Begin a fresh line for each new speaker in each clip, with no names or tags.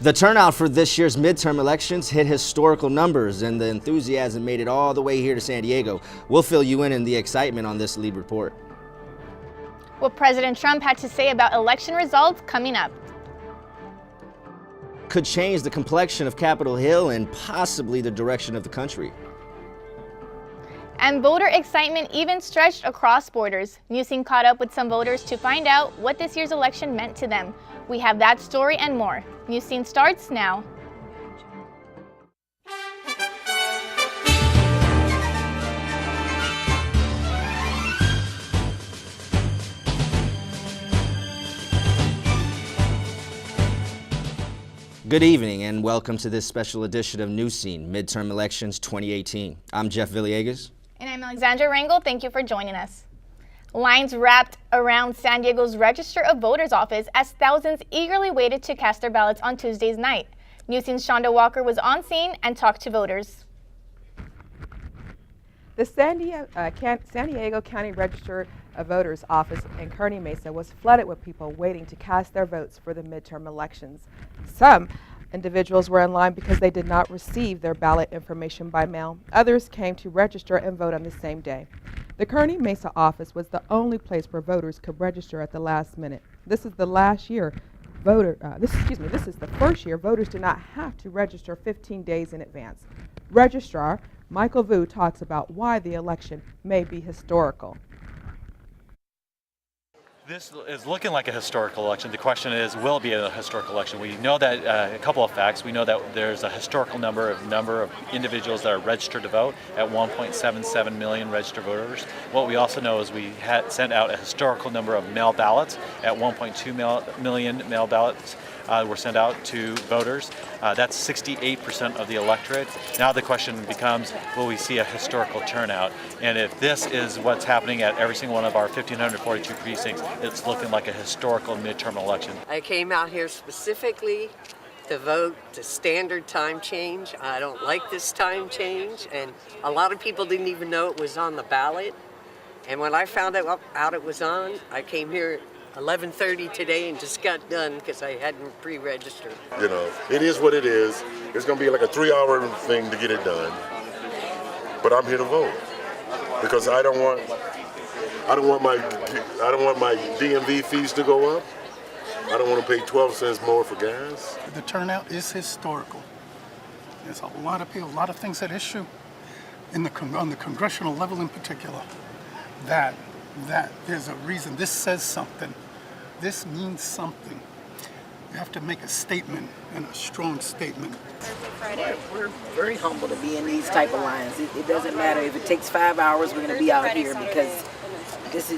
The turnout for this year's midterm elections hit historical numbers, and the enthusiasm made it all the way here to San Diego. We'll fill you in the excitement on this lead report.
What President Trump had to say about election results coming up.
Could change the complexion of Capitol Hill and possibly the direction of the country.
And voter excitement even stretched across borders. Newscene caught up with some voters to find out what this year's election meant to them. We have that story and more. Newscene starts now.
Good evening and welcome to this special edition of Newscene, Midterm Elections 2018. I'm Jeff Villegas.
And I'm Alexandra Rangel. Thank you for joining us. Lines wrapped around San Diego's Register of Voters office as thousands eagerly waited to cast their ballots on Tuesday's night. Newscene's Shonda Walker was on scene and talked to voters.
The San Diego County Register of Voters office in Kearny Mesa was flooded with people waiting to cast their votes for the midterm elections. Some individuals were in line because they did not receive their ballot information by mail. Others came to register and vote on the same day. The Kearny Mesa office was the only place where voters could register at the last minute. This is the first year voters did not have to register 15 days in advance. Registrar Michael Vu talks about why the election may be historical.
This is looking like a historical election. The question is, will it be a historical election? We know that a couple of facts. We know that there's a historical number of individuals that are registered to vote at 1.77 million registered voters. What we also know is we had sent out a historical number of mail ballots at 1.2 million mail ballots were sent out to voters. That's 68% of the electorate. Now the question becomes, will we see a historical turnout? And if this is what's happening at every single one of our 1,542 precincts, it's looking like a historical midterm election.
I came out here specifically to vote the standard time change. I don't like this time change, and a lot of people didn't even know it was on the ballot. And when I found out it was on, I came here 11:30 today and just got done because I hadn't pre-registered.
You know, it is what it is. It's going to be like a 3-hour thing to get it done. But I'm here to vote because I don't want my DMV fees to go up. I don't want to pay 12 cents more for gas.
The turnout is historical. There's a lot of people, a lot of things at issue on the congressional level in particular. That there's a reason. This says something. This means something. You have to make a statement, and a strong statement.
We're very humble to be in these type of lines. It doesn't matter if it takes 5 hours. We're going to be out here because this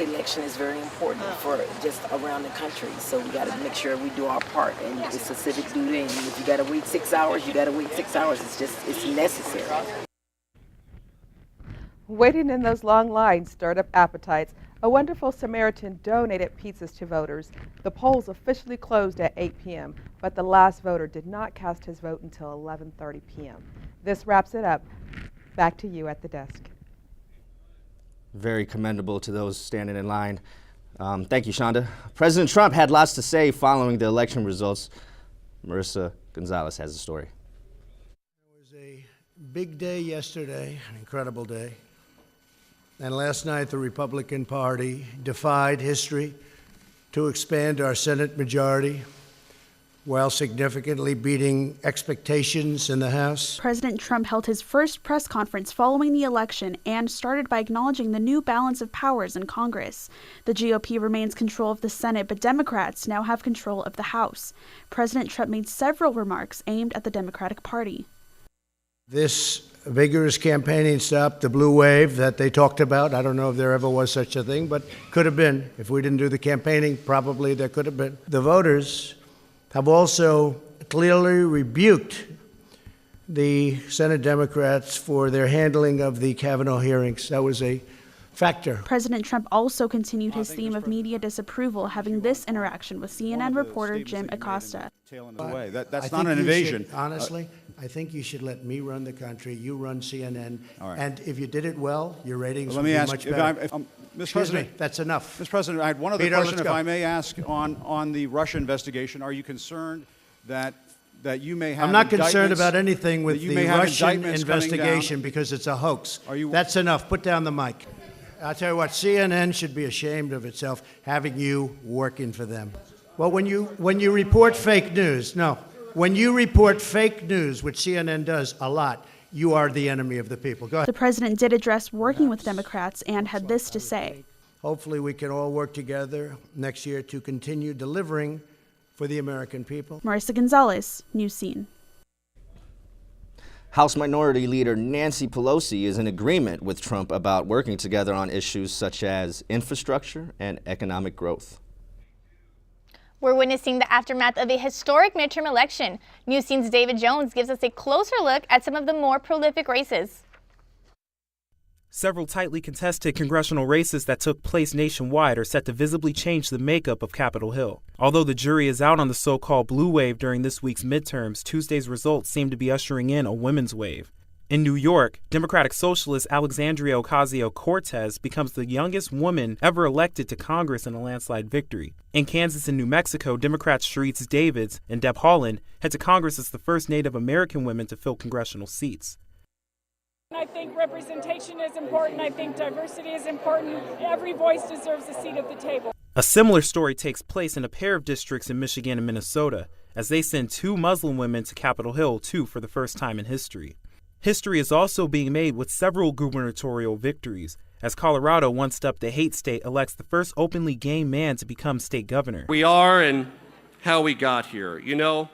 election is very important for just around the country. So we got to make sure we do our part, and it's a civic duty. And if you got to wait 6 hours, you got to wait 6 hours. It's necessary.
Waiting in those long lines stirred up appetites. A wonderful Samaritan donated pizzas to voters. The polls officially closed at 8 p.m., but the last voter did not cast his vote until 11:30 p.m. This wraps it up. Back to you at the desk.
Very commendable to those standing in line. Thank you, Shonda. President Trump had lots to say following the election results. Marissa Gonzalez has the story.
It was a big day yesterday, an incredible day. And last night, the Republican Party defied history to expand our Senate majority while significantly beating expectations in the House.
President Trump held his first press conference following the election and started by acknowledging the new balance of powers in Congress. The GOP remains control of the Senate, but Democrats now have control of the House. President Trump made several remarks aimed at the Democratic Party.
This vigorous campaigning stopped the blue wave that they talked about. I don't know if there ever was such a thing, but could have been. If we didn't do the campaigning, probably there could have been. The voters have also clearly rebuked the Senate Democrats for their handling of the Kavanaugh hearings. That was a factor.
President Trump also continued his theme of media disapproval, having this interaction with CNN reporter Jim Acosta.
That's not an invasion.
Honestly, I think you should let me run the country. You run CNN.
All right.
And if you did it well, your ratings
Let
would
me
be
ask,
much better.
Mr. President,
that's enough.
Mr. President, I had one other
Peter,
question,
let's
if
go.
I may ask, on the Russia investigation. Are you concerned that you may have.
I'm not concerned
indictments-
about anything with
that you
the
may have
Russian
indictments coming down.
investigation because it's a hoax.
Are you-
That's enough. Put down the mic. I'll tell you what, CNN should be ashamed of itself having you working for them. Well, when you report fake news, when you report fake news, which CNN does a lot, you are the enemy of the people. Go ahead.
The president did address working with Democrats and had this to say.
Hopefully we can all work together next year to continue delivering for the American people.
Marissa Gonzalez, Newscene.
House Minority Leader Nancy Pelosi is in agreement with Trump about working together on issues such as infrastructure and economic growth.
We're witnessing the aftermath of a historic midterm election. Newscene's David Jones gives us a closer look at some of the more prolific races.
Several tightly contested congressional races that took place nationwide are set to visibly change the makeup of Capitol Hill. Although the jury is out on the so-called blue wave during this week's midterms, Tuesday's results seem to be ushering in a women's wave. In New York, Democratic Socialist Alexandria Ocasio-Cortez becomes the youngest woman ever elected to Congress in a landslide victory. In Kansas and New Mexico, Democrats Sharice Davids and Deb Haaland head to Congress as the first Native American women to fill congressional seats.
I think representation is important. I think diversity is important. Every voice deserves a seat at the table.
A similar story takes place in a pair of districts in Michigan and Minnesota, as they send 2 Muslim women to Capitol Hill, too, for the first time in history. History is also being made with several gubernatorial victories, as Colorado, once dubbed the hate state, elects the first openly gay man to become state governor.
We are and how we got here. You know,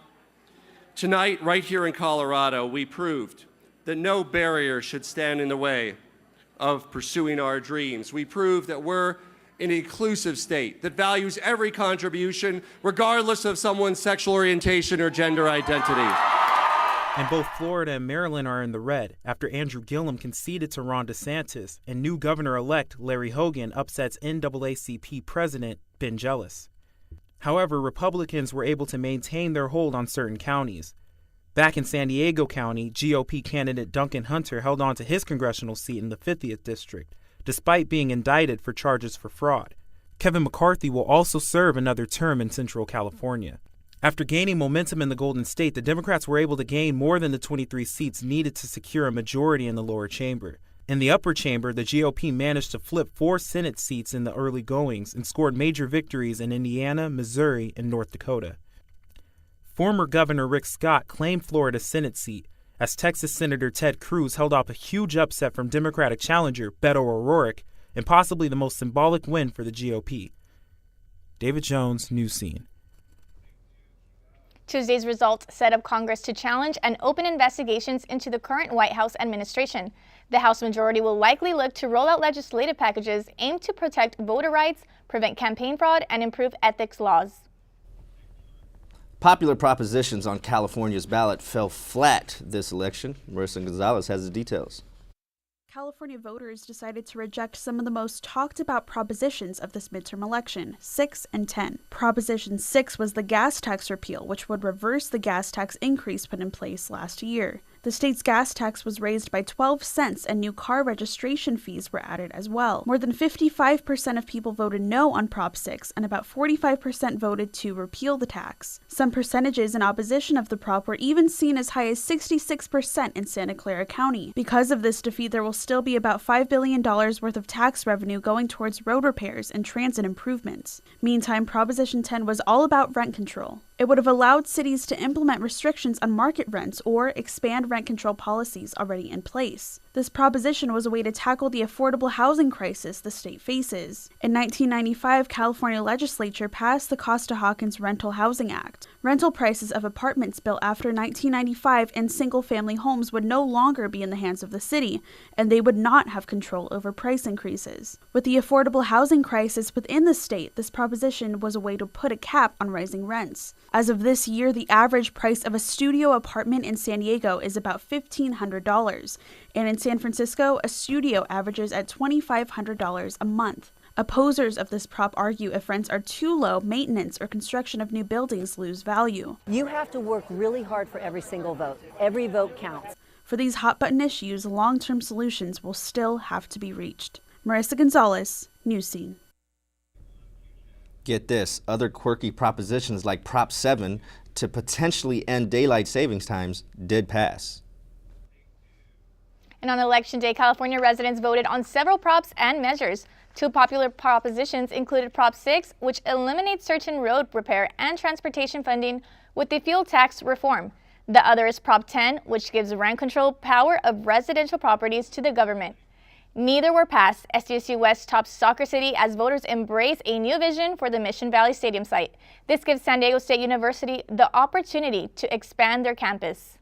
tonight, right here in Colorado, we proved that no barrier should stand in the way of pursuing our dreams. We proved that we're an inclusive state that values every contribution, regardless of someone's sexual orientation or gender identity.
And both Florida and Maryland are in the red after Andrew Gillum conceded to Ron DeSantis and new governor-elect Larry Hogan upsets NAACP president Ben Jealous. However, Republicans were able to maintain their hold on certain counties. Back in San Diego County, GOP candidate Duncan Hunter held on to his congressional seat in the 50th District, despite being indicted for charges for fraud. Kevin McCarthy will also serve another term in Central California. After gaining momentum in the Golden State, the Democrats were able to gain more than the 23 seats needed to secure a majority in the lower chamber. In the upper chamber, the GOP managed to flip 4 Senate seats in the early goings and scored major victories in Indiana, Missouri, and North Dakota. Former Governor Rick Scott claimed Florida's Senate seat, as Texas Senator Ted Cruz held off a huge upset from Democratic challenger Beto O'Rourke and possibly the most symbolic win for the GOP. David Jones, Newscene.
Tuesday's results set up Congress to challenge and open investigations into the current White House administration. The House majority will likely look to roll out legislative packages aimed to protect voter rights, prevent campaign fraud, and improve ethics laws.
Popular propositions on California's ballot fell flat this election. Marissa Gonzalez has the details.
California voters decided to reject some of the most talked about propositions of this midterm election, 6 and 10. Proposition 6 was the gas tax repeal, which would reverse the gas tax increase put in place last year. The state's gas tax was raised by 12 cents and new car registration fees were added as well. More than 55% of people voted no on Prop 6 and about 45% voted to repeal the tax. Some percentages in opposition of the prop were even seen as high as 66% in Santa Clara County. Because of this defeat, there will still be about $5 billion worth of tax revenue going towards road repairs and transit improvements. Meantime, Proposition 10 was all about rent control. It would have allowed cities to implement restrictions on market rents or expand rent control policies already in place. This proposition was a way to tackle the affordable housing crisis the state faces. In 1995, California legislature passed the Costa-Hawkins Rental Housing Act. Rental prices of apartments built after 1995 in single-family homes would no longer be in the hands of the city, and they would not have control over price increases. With the affordable housing crisis within the state, this proposition was a way to put a cap on rising rents. As of this year, the average price of a studio apartment in San Diego is about $1,500, and in San Francisco, a studio averages at $2,500 a month. Opposers of this prop argue if rents are too low, maintenance or construction of new buildings lose value.
You have to work really hard for every single vote. Every vote counts.
For these hot-button issues, long-term solutions will still have to be reached. Marissa Gonzalez, Newscene.
Get this, other quirky propositions like Prop 7 to potentially end daylight savings times did pass.
And on Election Day, California residents voted on several props and measures. Two popular propositions included Prop 6, which eliminates certain road repair and transportation funding with the fuel tax reform. The other is Prop 10, which gives rent control power of residential properties to the government. Neither were passed. SDSU West tops Soccer City as voters embrace a new vision for the Mission Valley Stadium site. This gives San Diego State University the opportunity to expand their campus.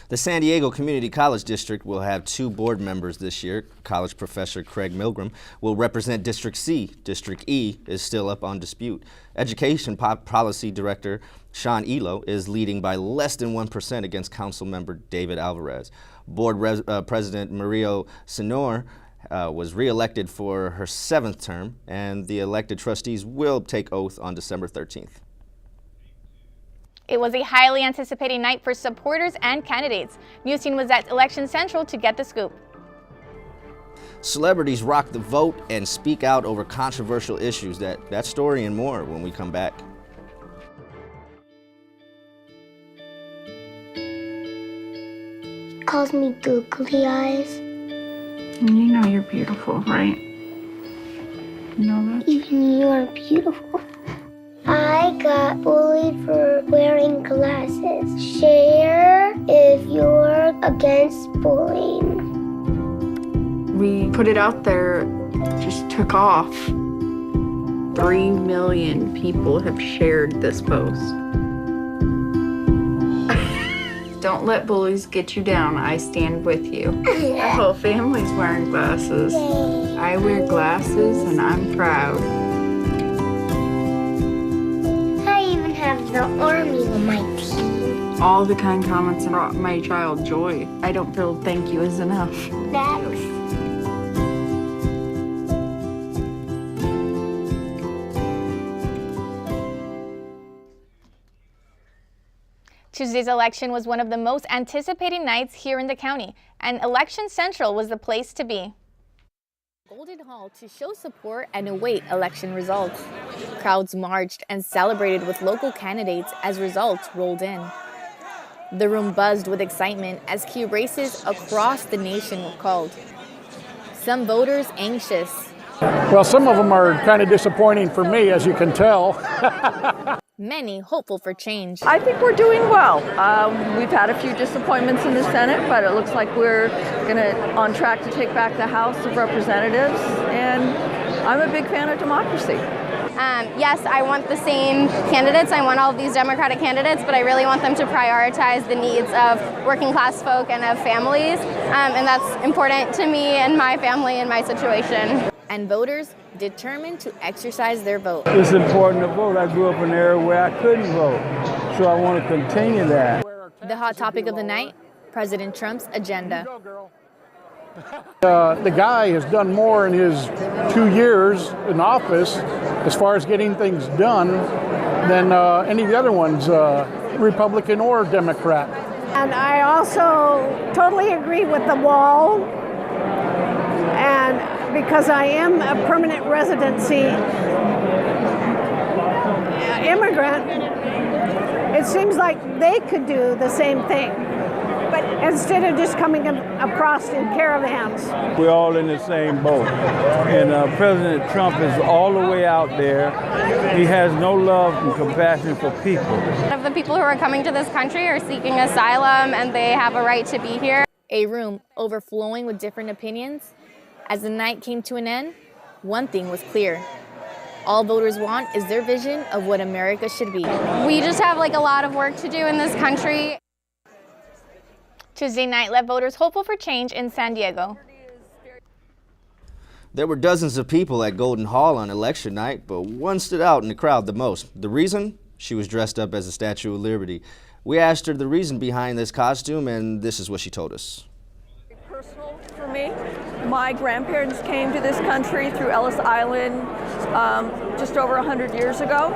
The San Diego Community College District will have 2 board members this year. College professor Craig Milgram will represent District C. District E is still up on dispute. Education Policy Director Sean Elo is leading by less than 1% against Council Member David Alvarez. Board President Mario Senor was re-elected for her 7th term, and the elected trustees will take oath on December 13th.
It was a highly anticipated night for supporters and candidates. Newscene was at Election Central to get the scoop.
Celebrities rock the vote and speak out over controversial issues. That story and more when we come back.
Calls me googly eyes.
You know you're beautiful, right? You know that?
Even you are beautiful. I got bullied for wearing glasses. Share if you're against bullying.
We put it out there, just took off. 3 million people have shared this post. Don't let bullies get you down. I stand with you. The whole family's wearing glasses. I wear glasses and I'm proud.
I even have the army on my team.
All the kind comments brought my child joy. I don't feel thank you is enough.
Next.
Tuesday's election was one of the most anticipated nights here in the county, and Election Central was the place to be. Golden Hall to show support and await election results. Crowds marched and celebrated with local candidates as results rolled in. The room buzzed with excitement as key races across the nation were called. Some voters anxious.
Well, some of them are kind of disappointing for me, as you can tell.
Many hopeful for change.
I think we're doing well. We've had a few disappointments in the Senate, but it looks like we're on track to take back the House of Representatives, and I'm a big fan of democracy.
Yes, I want the same candidates. I want all of these Democratic candidates, but I really want them to prioritize the needs of working class folk and of families, and that's important to me and my family and my situation.
And voters determined to exercise their vote.
It's important to vote. I grew up in an area where I couldn't vote, so I want to continue that.
The hot topic of the night, President Trump's agenda.
The guy has done more in his 2 years in office as far as getting things done than any of the other ones, Republican or Democrat.
And I also totally agree with the wall, and because I am a permanent residency immigrant, it seems like they could do the same thing, but instead of just coming across in caravans.
We're all in the same boat, and President Trump is all the way out there. He has no love and compassion for people.
A lot of the people who are coming to this country are seeking asylum, and they have a right to be here.
A room overflowing with different opinions. As the night came to an end, one thing was clear. All voters want is their vision of what America should be.
We just have a lot of work to do in this country.
Tuesday night left voters hopeful for change in San Diego.
There were dozens of people at Golden Hall on election night, but one stood out in the crowd the most. The reason? She was dressed up as the Statue of Liberty. We asked her the reason behind this costume, and this is what she told us.
Personal for me. My grandparents came to this country through Ellis Island just over 100 years ago,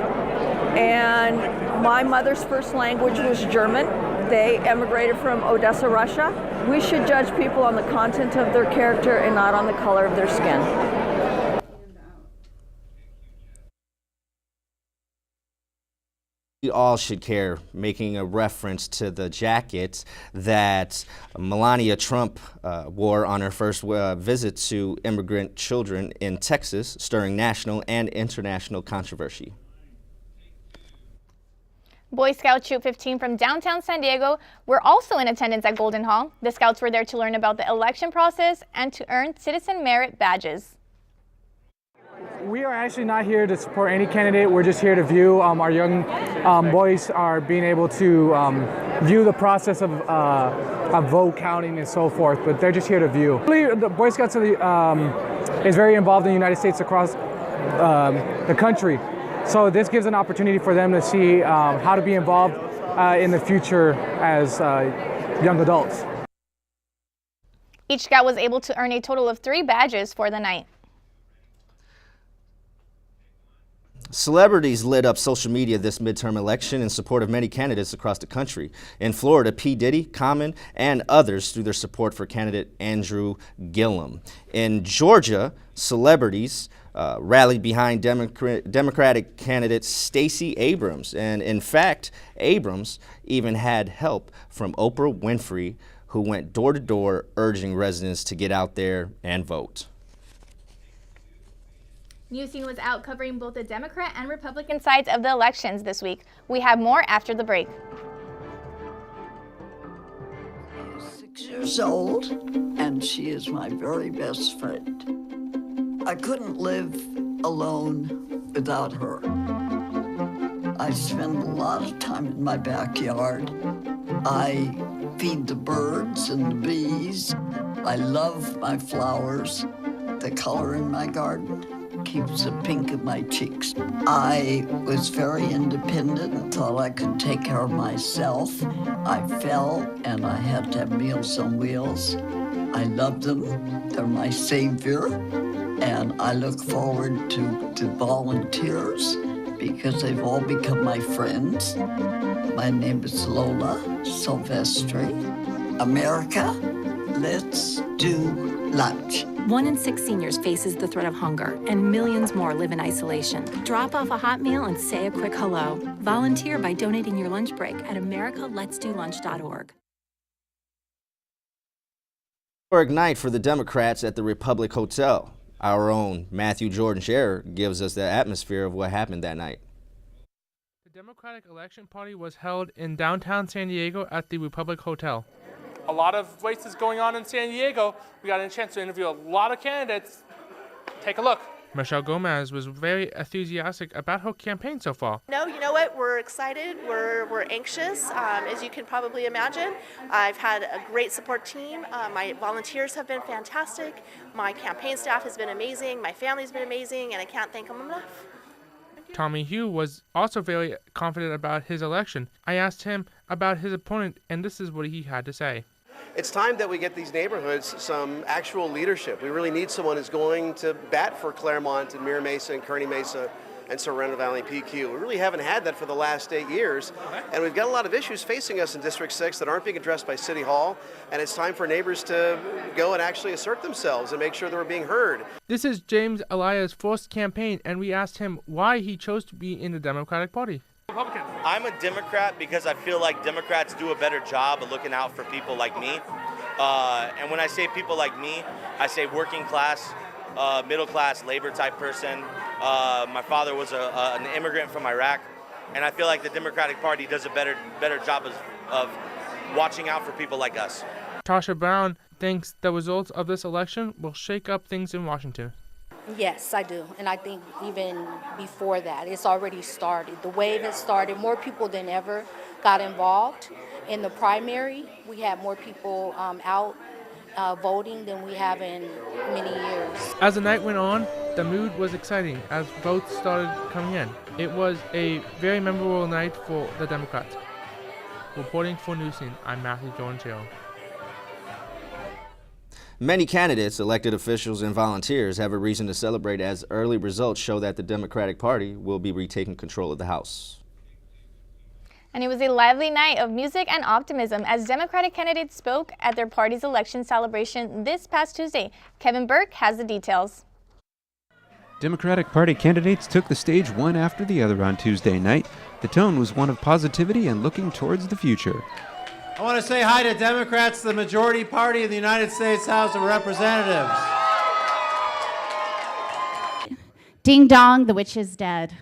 and my mother's first language was German. They emigrated from Odessa, Russia. We should judge people on the content of their character and not on the color of their skin.
We all should care, making a reference to the jacket that Melania Trump wore on her first visit to immigrant children in Texas, stirring national and international controversy.
Boy Scout Troop 15 from downtown San Diego were also in attendance at Golden Hall. The Scouts were there to learn about the election process and to earn citizen merit badges.
We are actually not here to support any candidate. We're just here to view. Our young boys are being able to view the process of vote counting and so forth, but they're just here to view. The Boy Scouts is very involved in the United States across the country. So this gives an opportunity for them to see how to be involved in the future as young adults.
Each Scout was able to earn a total of 3 badges for the night.
Celebrities lit up social media this midterm election in support of many candidates across the country. In Florida, P. Diddy, Common, and others threw their support for candidate Andrew Gillum. In Georgia, celebrities rallied behind Democratic candidate Stacey Abrams. And in fact, Abrams even had help from Oprah Winfrey, who went door to door urging residents to get out there and vote.
Newscene was out covering both the Democrat and Republican sides of the elections this week. We have more after the break.
6 years old, and she is my very best friend. I couldn't live alone without her. I spend a lot of time in my backyard. I feed the birds and the bees. I love my flowers. The color in my garden keeps the pink in my cheeks. I was very independent and thought I could take care of myself. I fell and I had to have Meals on Wheels. I love them. They're my savior. And I look forward to the volunteers because they've all become my friends. My name is Lola Silvestri. America, let's do lunch.
1 in 6 seniors faces the threat of hunger, and millions more live in isolation. Drop off a hot meal and say a quick hello. Volunteer by donating your lunch break at americaletsdolunch.org.
Historic night for the Democrats at the Republic Hotel. Our own Matthew Jordan Scherer gives us the atmosphere of what happened that night.
The Democratic election party was held in downtown San Diego at the Republic Hotel. A lot of races going on in San Diego. We got a chance to interview a lot of candidates. Take a look. Michelle Gomez was very enthusiastic about her campaign so far.
No, you know what? We're excited. We're anxious, as you can probably imagine. I've had a great support team. My volunteers have been fantastic. My campaign staff has been amazing. My family's been amazing, and I can't thank them enough.
Tommy Hugh was also very confident about his election. I asked him about his opponent, and this is what he had to say.
It's time that we get these neighborhoods some actual leadership. We really need someone who's going to bat for Claremont and Mira Mesa and Kearny Mesa and Sorrento Valley PQ. We really haven't had that for the last 8 years, and we've got a lot of issues facing us in District 6 that aren't being addressed by City Hall, and it's time for neighbors to go and actually assert themselves and make sure that we're being heard.
This is James Elia's first campaign, and we asked him why he chose to be in the Democratic Party. Republican.
I'm a Democrat because I feel like Democrats do a better job of looking out for people like me. And when I say people like me, I say working class, middle class, labor type person. My father was an immigrant from Iraq, and I feel like the Democratic Party does a better job of watching out for people like us.
Tasha Brown thinks the results of this election will shake up things in Washington.
Yes, I do. And I think even before that, it's already started. The wave has started. More people than ever got involved. In the primary, we had more people out voting than we have in many years.
As the night went on, the mood was exciting as votes started coming in. It was a very memorable night for the Democrats. Reporting for Newscene, I'm Matthew Jordan.
Many candidates, elected officials, and volunteers have a reason to celebrate as early results show that the Democratic Party will be retaking control of the House.
And it was a lively night of music and optimism as Democratic candidates spoke at their party's election celebration this past Tuesday. Kevin Burke has the details.
Democratic Party candidates took the stage one after the other on Tuesday night.
The tone was one of positivity and looking towards the future.
I want to say hi to Democrats, the majority party in the United States House of Representatives.
Ding dong, the witch is dead.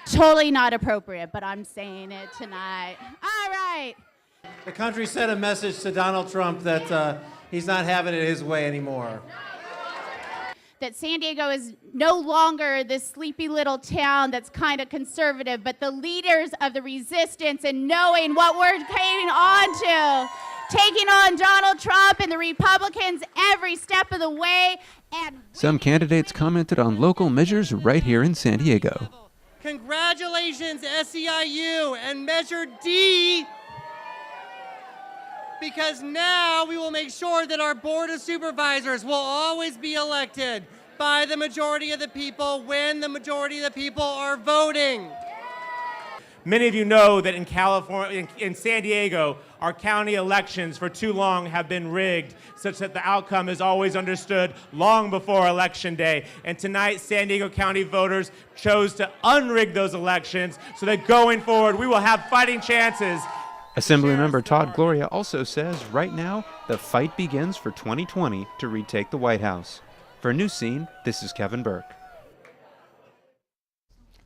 Totally not appropriate, but I'm saying it tonight. All right.
The country sent a message to Donald Trump that he's not having it his way anymore.
That San Diego is no longer this sleepy little town that's kind of conservative, but the leaders of the resistance and knowing what we're hanging on to, taking on Donald Trump and the Republicans every step of the way. And
Some candidates commented on local measures right here in San Diego.
Congratulations, SEIU and Measure D, because now we will make sure that our Board of Supervisors will always be elected by the majority of the people when the majority of the people are voting.
Many of you know that in California, in San Diego, our county elections for too long have been rigged such that the outcome is always understood long before Election Day. And tonight, San Diego County voters chose to unrig those elections so that going forward, we will have fighting chances.
Assemblymember Todd Gloria also says right now the fight begins for 2020 to retake the White House. For Newscene, this is Kevin Burke.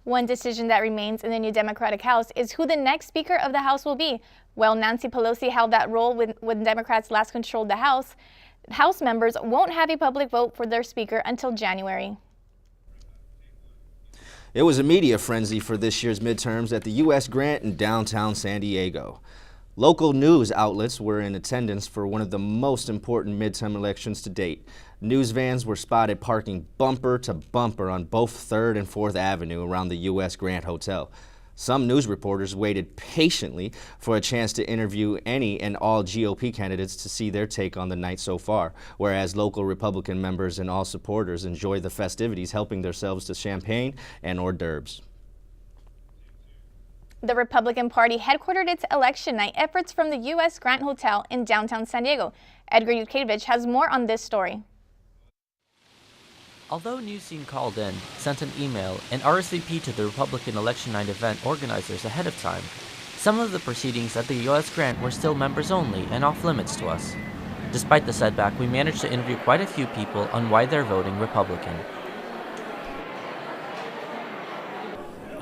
One decision that remains in the new Democratic House is who the next Speaker of the House will be. While Nancy Pelosi held that role when Democrats last controlled the House, House members won't have a public vote for their Speaker until January.
It was a media frenzy for this year's midterms at the U.S. Grant in downtown San Diego. Local news outlets were in attendance for one of the most important midterm elections to date. News vans were spotted parking bumper to bumper on both 3rd and 4th Avenue around the U.S. Grant Hotel. Some news reporters waited patiently for a chance to interview any and all GOP candidates to see their take on the night so far, whereas local Republican members and all supporters enjoyed the festivities, helping themselves to champagne and hors d'oeuvres.
The Republican Party headquartered its election night efforts from the U.S. Grant Hotel in downtown San Diego. Edgar Yukevich has more on this story.
Although Newscene called in, sent an email, and RSVP to the Republican election night event organizers ahead of time, some of the proceedings at the U.S. Grant were still members only and off limits to us. Despite the setback, we managed to interview quite a few people on why they're voting Republican.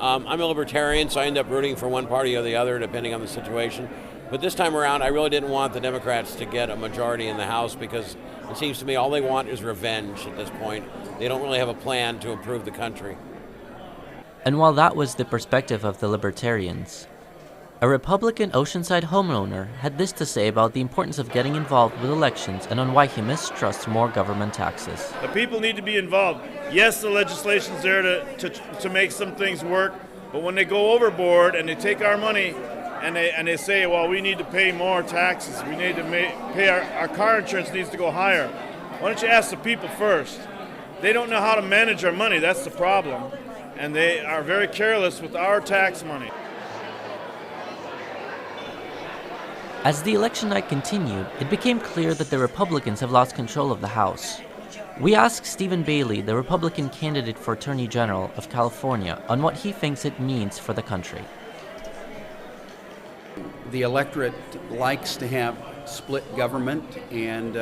I'm a libertarian, so I end up rooting for one party or the other, depending on the situation. But this time around, I really didn't want the Democrats to get a majority in the House because it seems to me all they want is revenge at this point. They don't really have a plan to improve the country.
And while that was the perspective of the Libertarians, a Republican Oceanside homeowner had this to say about the importance of getting involved with elections and on why he mistrusts more government taxes.
The people need to be involved. Yes, the legislation's there to make some things work, but when they go overboard and they take our money and they say, well, we need to pay more taxes, we need to pay our car insurance needs to go higher. Why don't you ask the people first? They don't know how to manage our money, that's the problem. And they are very careless with our tax money.
As the election night continued, it became clear that the Republicans have lost control of the House. We asked Stephen Bailey, the Republican candidate for Attorney General of California, on what he thinks it means for the country.
The electorate likes to have split government, and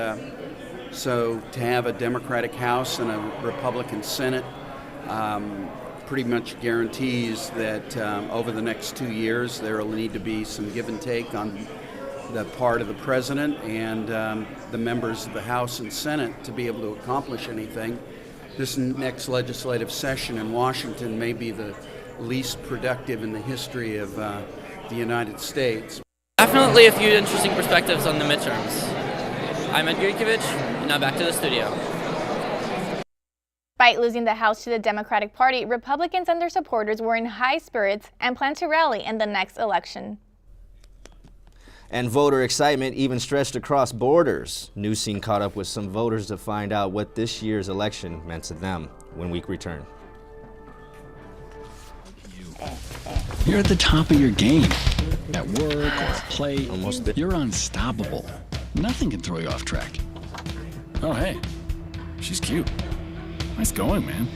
so to have a Democratic House and a Republican Senate pretty much guarantees that over the next 2 years there will need to be some give and take on the part of the president and the members of the House and Senate to be able to accomplish anything. This next legislative session in Washington may be the least productive in the history of the United States.
Definitely a few interesting perspectives on the midterms. I'm Edgar Yukevich, and now back to the studio.
Despite losing the House to the Democratic Party, Republicans and their supporters were in high spirits and plan to rally in the next election.
And voter excitement even stretched across borders. Newscene caught up with some voters to find out what this year's election meant to them when we return.
You're at the top of your game. At work or at play, you're unstoppable. Nothing can throw you off track. Oh, hey, she's cute. Nice going, man.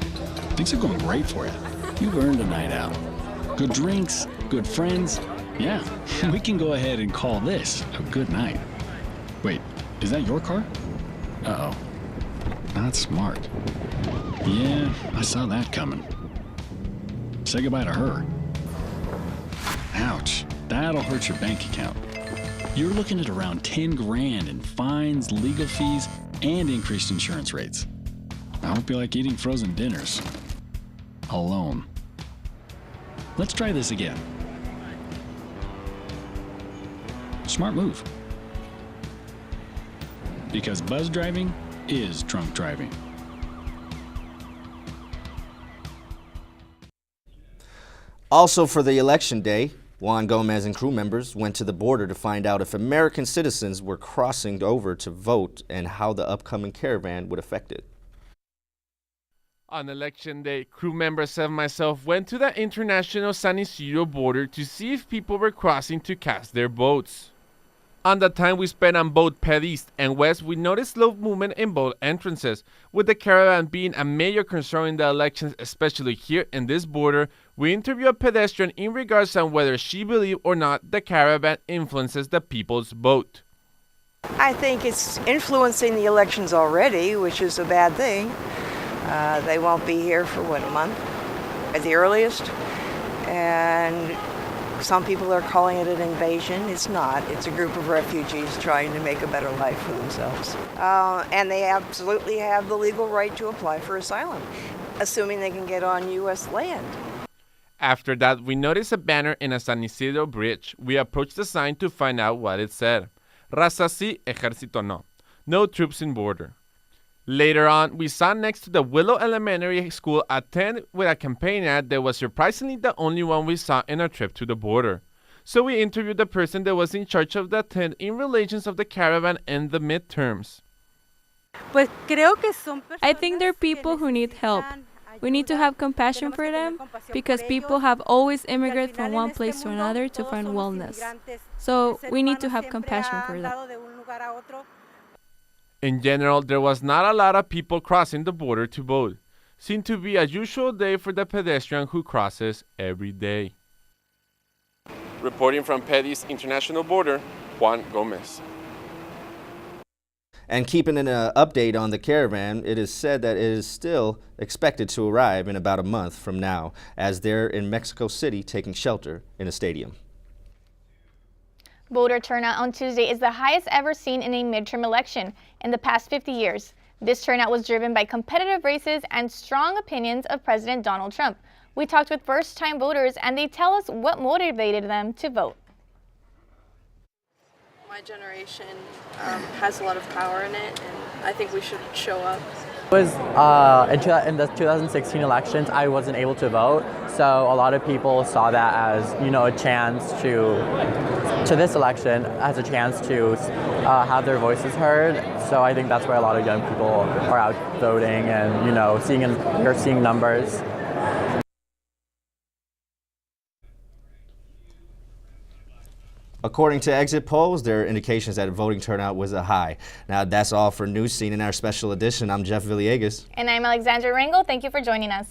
Things are going great for you. you've earned a night out. Good drinks, good friends. Yeah, we can go ahead and call this a good night. Wait, is that your car? Uh-oh. Not smart. Yeah, I saw that coming. Say goodbye to her. Ouch, that'll hurt your bank account. You're looking at around 10 grand in fines, legal fees, and increased insurance rates. I hope you like eating frozen dinners. Alone. Let's try this again. Smart move. Because buzz driving is drunk driving.
Also for the election day, Juan Gomez and crew members went to the border to find out if American citizens were crossing over to vote and how the upcoming caravan would affect it.
On election day, crew members and myself went to the international San Isidro border to see if people were crossing to cast their votes. On the time we spent on both Ped East and West, we noticed slow movement in both entrances. With the caravan being a major concern in the elections, especially here in this border, we interviewed a pedestrian in regards on whether she believed or not the caravan influences the people's vote.
I think it's influencing the elections already, which is a bad thing. They won't be here for, a month at the earliest. And some people are calling it an invasion. It's not. It's a group of refugees trying to make a better life for themselves. And they absolutely have the legal right to apply for asylum, assuming they can get on U.S. land.
After that, we noticed a banner in a San Isidro bridge. We approached the sign to find out what it said. Raza sí, ejército no. No troops in border. Later on, we saw next to the Willow Elementary School a tent with a campaign ad that was surprisingly the only one we saw in our trip to the border. So we interviewed the person that was in charge of the tent in relations of the caravan and the midterms.
I think they're people who need help. We need to have compassion for them because people have always immigrated from one place to another to find wellness. So we need to have compassion for them.
In general, there was not a lot of people crossing the border to vote. Seemed to be a usual day for the pedestrian who crosses every day. Reporting from Ped East International Border, Juan Gomez.
And keeping an update on the caravan, it is said that it is still expected to arrive in about a month from now, as they're in Mexico City taking shelter in a stadium.
Voter turnout on Tuesday is the highest ever seen in a midterm election in the past 50 years. This turnout was driven by competitive races and strong opinions of President Donald Trump. We talked with first-time voters, and they tell us what motivated them to vote.
My generation has a lot of power in it, and I think we should show up.
It was in the 2016 elections, I wasn't able to vote, so a lot of people saw that as, a chance to this election as a chance to have their voices heard. So I think that's why a lot of young people are out voting and, you're seeing numbers.
According to exit polls, there are indications that voting turnout was a high. Now, that's all for Newscene in our special edition. I'm Jeff Villegas.
And I'm Alexandra Rangel. Thank you for joining us.